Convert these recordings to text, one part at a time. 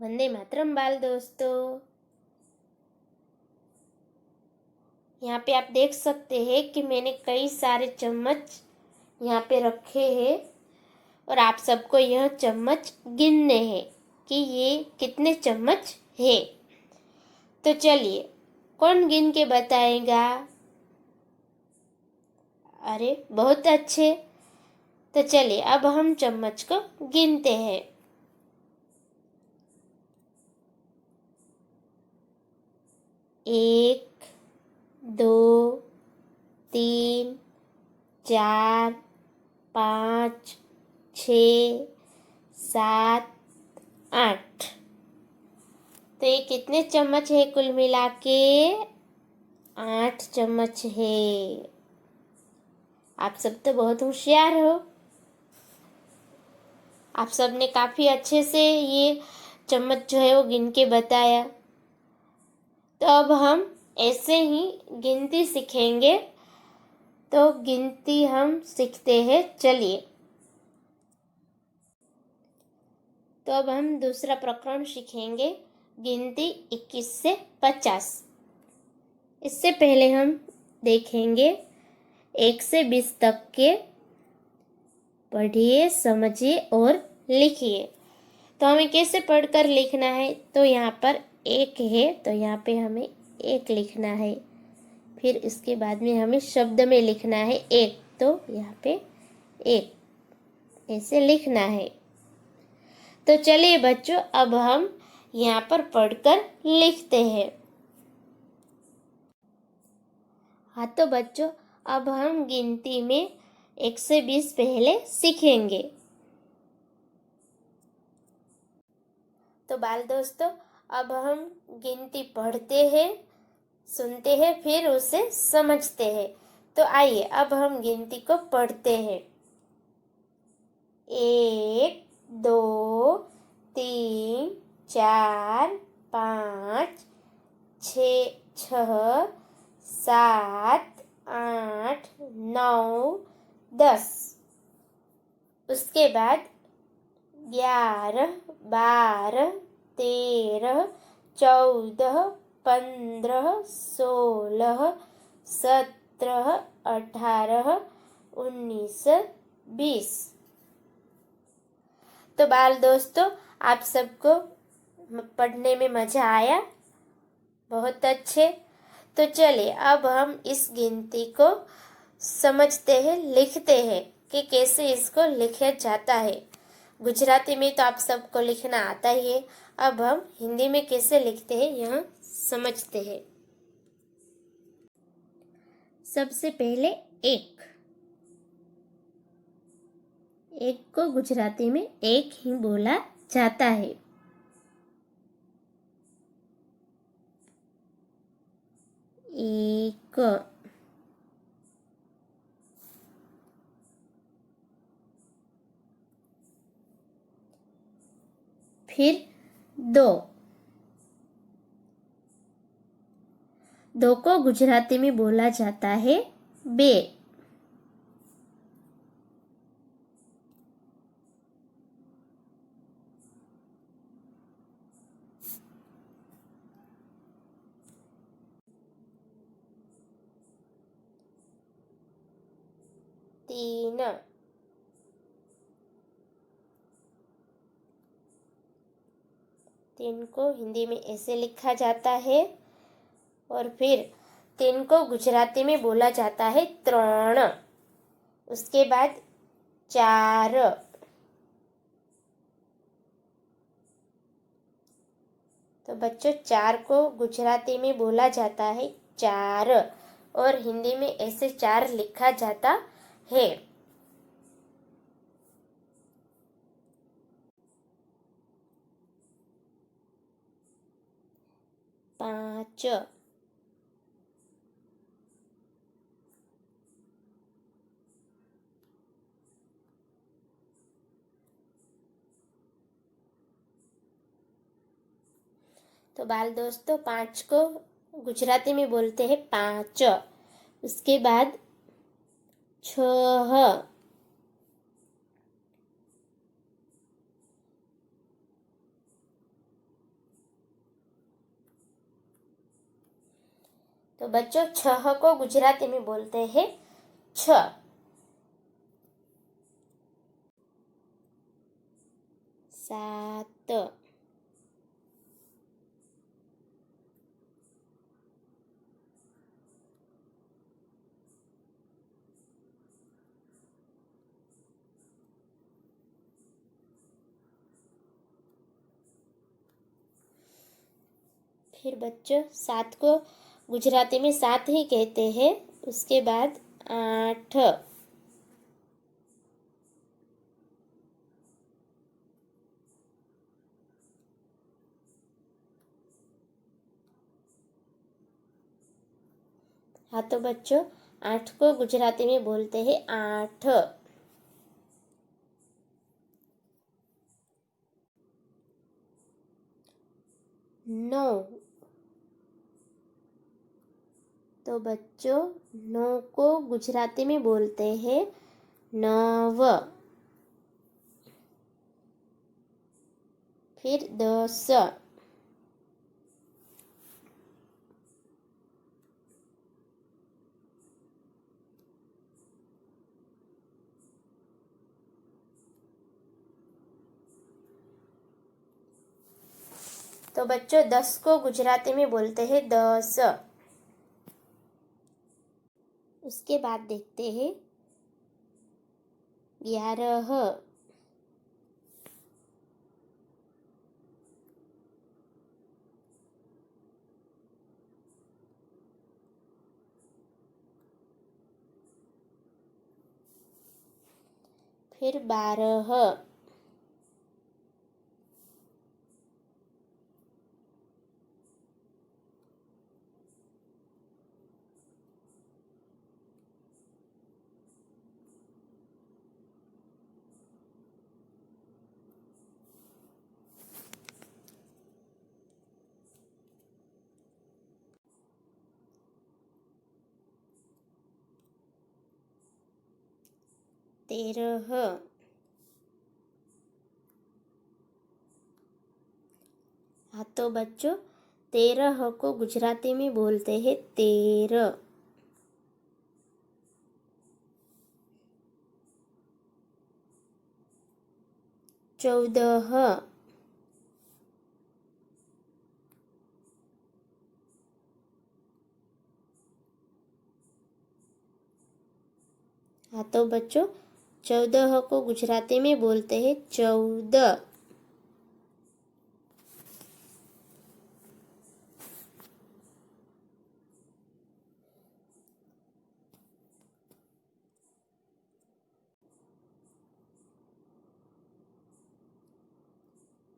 वंदे मातरम बाल दोस्तों। यहाँ पे आप देख सकते हैं कि मैंने कई सारे चम्मच यहाँ पे रखे हैं और आप सबको यह चम्मच गिनने हैं कि ये कितने चम्मच है। तो चलिए, कौन गिन के बताएगा? अरे बहुत अच्छे। तो चलिए अब हम चम्मच को गिनते हैं। 1, 2, 3, 4, 5, 6, 7, 8। तो ये कितने चम्मच है कुल मिला के? 8 चम्मच है। आप सब तो बहुत होशियार हो। आप सब ने काफ़ी अच्छे से ये चम्मच जो है वो गिन के बताया। तो अब हम ऐसे ही गिनती सीखेंगे। तो गिनती हम सीखते हैं। चलिए, तो अब हम दूसरा प्रकरण सीखेंगे, गिनती 21 से 50। इससे पहले हम देखेंगे 1 से 20 तक के। पढ़िए, समझिए और लिखिए। तो हमें कैसे पढ़कर लिखना है? तो यहाँ पर 1 है तो यहाँ पे हमें 1 लिखना है। फिर इसके बाद में हमें शब्द में लिखना है 1, तो यहाँ पे 1 ऐसे लिखना है। तो चलिए बच्चों, अब हम यहाँ पर पढ़कर लिखते हैं। हाँ तो बच्चों, अब हम गिनती में 1 से 20 पहले सीखेंगे। तो बाल दोस्तों, अब हम गिनती पढ़ते हैं, सुनते हैं, फिर उसे समझते हैं। तो आइए अब हम गिनती को पढ़ते हैं। 1, 2, 3, 4, 5, 6, 7, 8, 9, 10। उसके बाद 11, 12, 13, 14, 15, 16, 17, 18, 19, 20। तो बाल दोस्तों, आप सबको पढ़ने में मज़ा आया? बहुत अच्छे। तो चलिए अब हम इस गिनती को समझते हैं, लिखते हैं कि कैसे इसको लिखा जाता है। गुजराती में तो आप सबको लिखना आता ही है। अब हम हिंदी में कैसे लिखते हैं यह समझते हैं। सबसे पहले 1। 1 को गुजराती में 1 ही बोला जाता है। 1। फिर 2। 2 को गुजराती में बोला जाता है 2। 3। 3 को हिंदी में ऐसे लिखा जाता है। और फिर 3 को गुजराती में बोला जाता है 3। उसके बाद 4। तो बच्चों, 4 को गुजराती में बोला जाता है 4 और हिंदी में ऐसे 4 लिखा जाता है। 5। तो बाल दोस्तों, 5 को गुजराती में बोलते हैं 5। उसके बाद 6। तो बच्चों 6 को गुजराती में बोलते हैं 6। 7। फिर बच्चों 7 को गुजराती में 7 ही कहते हैं। उसके बाद 8। हाँ तो बच्चों 8 को गुजराती में बोलते हैं 8। 9। तो बच्चों 9 को गुजराती में बोलते हैं 9। फिर 10। तो बच्चों 10 को गुजराती में बोलते हैं 10। उसके बाद देखते हैं 11। फिर 12। तेरह। हाँ तो बच्चों 13 को गुजराती में बोलते हैं 13। 14। हाँ तो बच्चों 14 को गुजराती में बोलते हैं 14।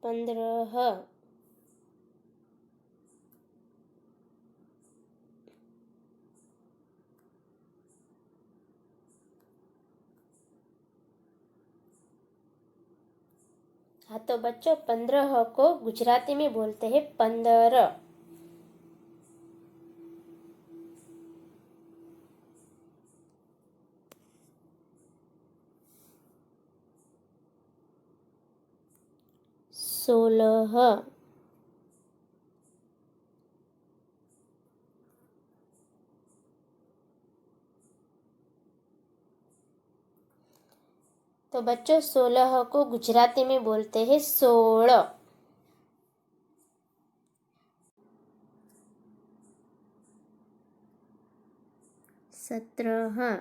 15। हाँ तो बच्चों 15 को गुजराती में बोलते हैं 15। 16। तो बच्चों 16 को गुजराती में बोलते हैं 16। 17।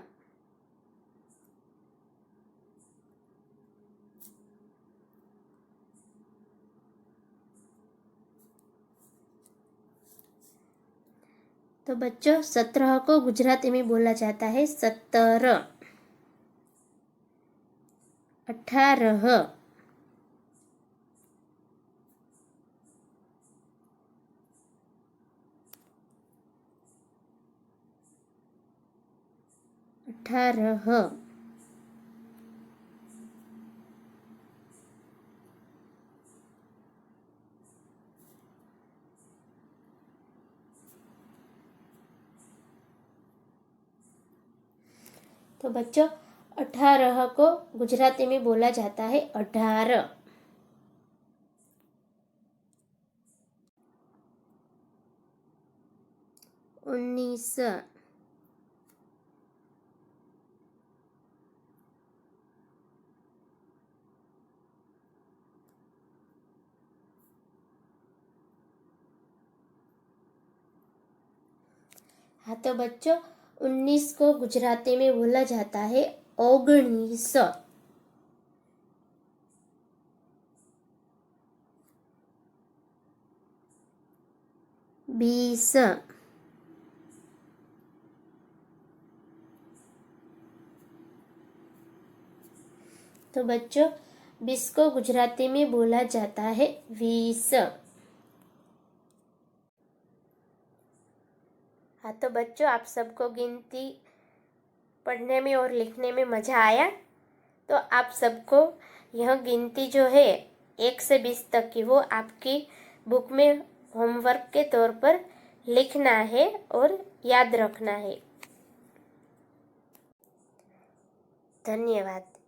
तो बच्चों 17 को गुजराती में बोला जाता है 17। 18। 18। तो बच्चों 18 को गुजराती में बोला जाता है 18। 19। 19। हाँ तो बच्चों 19 को गुजराती में बोला जाता है 19। 20। तो बच्चों 20 को गुजराती में बोला जाता है 20। हाँ तो बच्चों आप सबको गिनती पढ़ने में और लिखने में मज़ा आया। तो आप सबको यह गिनती जो है 1 से 20 तक की वो आपकी बुक में होमवर्क के तौर पर लिखना है और याद रखना है। धन्यवाद।